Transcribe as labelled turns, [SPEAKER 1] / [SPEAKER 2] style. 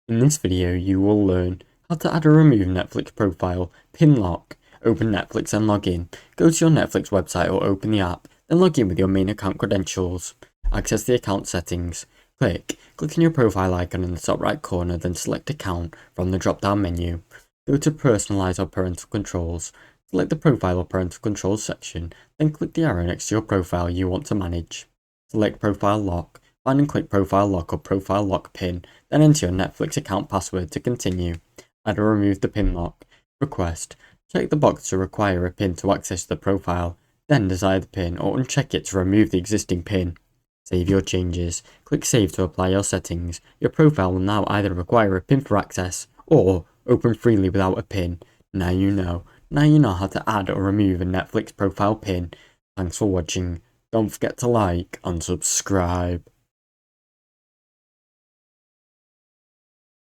[SPEAKER 1] In this video, you will learn how to add or remove Netflix profile, pin lock, open Netflix and log in. Go to your Netflix website or open the app, then log in with your main account credentials. Access the account settings. Click on your profile icon in the top right corner, then select account from the drop down menu. Go to personalize or parental controls. Select the profile or parental controls section, then click the arrow next to your profile you want to manage. Select profile lock. Find and click profile lock or profile lock pin, then enter your Netflix account password to continue. Add or remove the pin lock. Request. Check the box to require a pin to access the profile, then desire the pin or uncheck it to remove the existing pin. Save your changes. Click save to apply your settings. Your profile will now either require a pin for access or open freely without a pin. Now you know. Now you know how to add or remove a Netflix profile pin. Thanks for watching. Don't forget to like and subscribe.